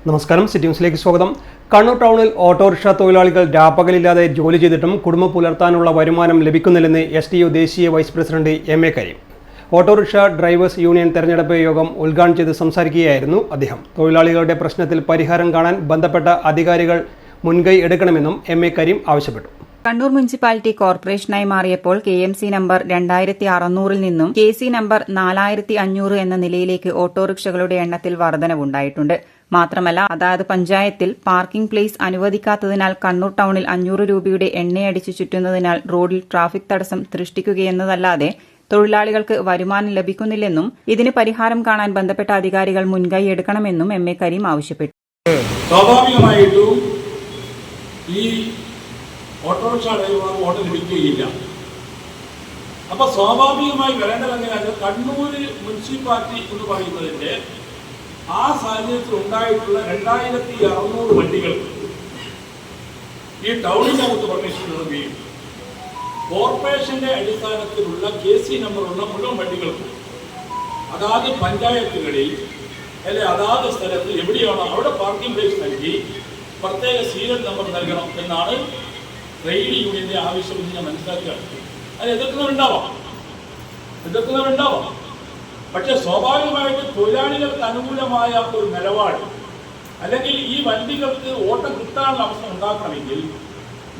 നമസ്കാരം, സിറ്റി ന്യൂസിലേക്ക് സ്വാഗതം. കണ്ണൂർ ടൗണിൽ ഓട്ടോറിക്ഷ തൊഴിലാളികൾ രാപ്പകലില്ലാതെ ജോലി ചെയ്തിട്ടും കുടുംബം പുലർത്താനുള്ള വരുമാനം ലഭിക്കുന്നില്ലെന്ന് STU ദേശീയ vice president MA Kareem. Autorickshaw drivers union തെരഞ്ഞെടുപ്പ് യോഗം ഉദ്ഘാടനം ചെയ്ത് സംസാരിക്കുകയായിരുന്നു അദ്ദേഹം. തൊഴിലാളികളുടെ പ്രശ്നത്തിൽ പരിഹാരം കാണാൻ ബന്ധപ്പെട്ട അധികാരികൾ മുൻകൈ എടുക്കണമെന്നും MA കരീം ആവശ്യപ്പെട്ടു. കണ്ണൂർ മുനിസിപ്പാലിറ്റി കോർപ്പറേഷനായി മാറിയപ്പോൾ KMC നമ്പർ 2600 നിന്നും KC നമ്പർ 4500 എന്ന നിലയിലേക്ക് ഓട്ടോറിക്ഷകളുടെ എണ്ണത്തിൽ വർധനവുണ്ടായിട്ടുണ്ട്. മാത്രമല്ല, അതായത് പഞ്ചായത്തിൽ പാർക്കിംഗ് പ്ലേസ് അനുവദിക്കാത്തതിനാൽ കണ്ണൂർ ടൗണിൽ 500 രൂപയുടെ എണ്ണയടിച്ചു ചുറ്റുന്നതിനാൽ റോഡിൽ ട്രാഫിക് തടസ്സം സൃഷ്ടിക്കുകയെന്നതല്ലാതെ തൊഴിലാളികൾക്ക് വരുമാനം ലഭിക്കുന്നില്ലെന്നും ഇതിന് പരിഹാരം കാണാൻ ബന്ധപ്പെട്ട അധികാരികൾ മുൻകൈ എടുക്കണമെന്നും MA കരീം ആവശ്യപ്പെട്ടു. സ്വാഭാവികമായിട്ടും ഈ ഓട്ടോറിക്ഷ ഡ്രൈവർ ഓട്ടോ ലഭിക്കുകയില്ല. അപ്പൊ സ്വാഭാവികമായി വരേണ്ടത് എങ്ങനെയാണ്? കണ്ണൂർ മുനിസിപ്പാലിറ്റി എന്ന് പറയുന്നതിന്റെ ആ സാഹചര്യത്തിൽ ഉണ്ടായിട്ടുള്ള 2600 വണ്ടികൾക്ക് ഈ ടൗണിനകത്ത് പെർമിഷൻ നൽകുകയും കോർപ്പറേഷന്റെ അടിസ്ഥാനത്തിലുള്ള KC നമ്പറുള്ള മുഴുവൻ വണ്ടികൾക്കും അതാത് പഞ്ചായത്തുകളിൽ അല്ലെ അതാത് സ്ഥലത്ത് എവിടെയാണോ അവിടെ പാർക്കിംഗ് പ്ലേസ് നൽകി പ്രത്യേക സീരിയൽ നമ്പർ നൽകണം എന്നാണ് ട്രേഡ് യൂണിയന്റെ ആവശ്യം എന്ന് ഞാൻ മനസ്സിലാക്കുകയാണ്. അത് എതിർക്കുന്നവരുണ്ടാവാം. പക്ഷെ സ്വാഭാവികമായിട്ട് തൊഴിലാളികൾക്ക് അനുകൂലമായ ഒരു നിലപാട് അല്ലെങ്കിൽ ഈ വണ്ടികൾക്ക് ഓട്ടം കിട്ടാനുള്ള അവസ്ഥ ഉണ്ടാക്കണമെങ്കിൽ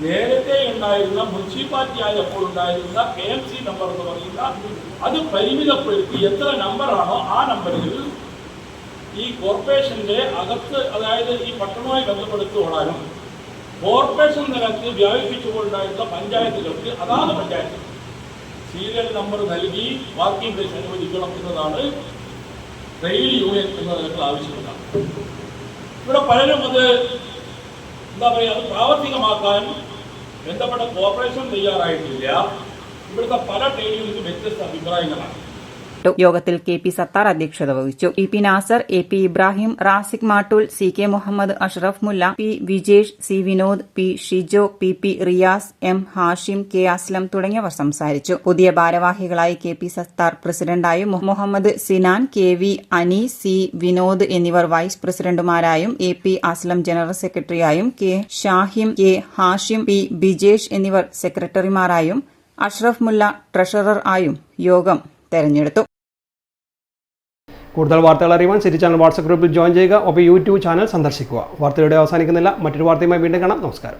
നേരത്തെ ഉണ്ടായിരുന്ന മുനിസിപ്പാലിറ്റി ആയപ്പോൾ ഉണ്ടായിരുന്ന KMC നമ്പർ എന്ന് പറയുന്ന അത് പരിമിതപ്പെടുത്തി എത്ര നമ്പറാണോ ആ നമ്പറുകളിൽ ഈ കോർപ്പറേഷന്റെ അകത്ത്, അതായത് ഈ പട്ടണവുമായി ബന്ധപ്പെടുത്തി ഓടാനും കോർപ്പറേഷൻ നിലക്ക് വ്യാപിപ്പിച്ചുകൊണ്ടുണ്ടായിരുന്ന പഞ്ചായത്തുകൾക്ക് അതാത് പഞ്ചായത്ത് സീരിയൽ നമ്പർ നൽകി പാർക്കിംഗ് പ്ലേസ് അനുവദിക്കണം എന്നതാണ് ട്രേഡ് യൂണിയൻ എന്ന നിലക്ക് ആവശ്യപ്പെടുന്നത്. ഇവിടെ പലരും അത് അത് പ്രാവർത്തികമാക്കാൻ ബന്ധപ്പെട്ട കോർപ്പറേഷൻ തയ്യാറായിട്ടില്ല. ഇവിടുത്തെ പല ട്രേഡ് യൂണിയനും വ്യത്യസ്ത അഭിപ്രായങ്ങളാണ്. യോഗത്തിൽ KP സത്താർ അധ്യക്ഷത വഹിച്ചു. EP Nasar, AP Ibrahim, Rasik Mattool, CK Muhammad, Ashraf മുല്ല, P Vijesh, C Vinod, P Shijo, PP Riyas, M Hashim, K Aslam തുടങ്ങിയവർ സംസാരിച്ചു. പുതിയ ഭാരവാഹികളായി KP സത്താർ പ്രസിഡന്റായും മുഹമ്മദ് സിനാൻ, KV അനി, C വിനോദ് എന്നിവർ വൈസ് പ്രസിഡന്റുമാരായും AP അസ്ലം ജനറൽ സെക്രട്ടറിയായും K Shahim, K Hashim, P Bijesh എന്നിവർ സെക്രട്ടറിമാരായും അഷ്റഫ് മുല്ല ട്രഷറർ ആയും യോഗം തെരഞ്ഞെടുത്തു. കൂടുതൽ വാർത്തകൾ അറിയുവാൻ സിറ്റി ചാനൽ വാട്സ്ആപ്പ് ഗ്രൂപ്പിൽ ജോയിൻ ചെയ്യുക. ഒപ്പം YouTube ചാനൽ സന്ദർശിക്കുക. വാർത്തയുടെ അവസാനിക്കുന്നില്ല. മറ്റൊരു വാർത്തയുമായി വീണ്ടും കാണാം. നമസ്കാരം.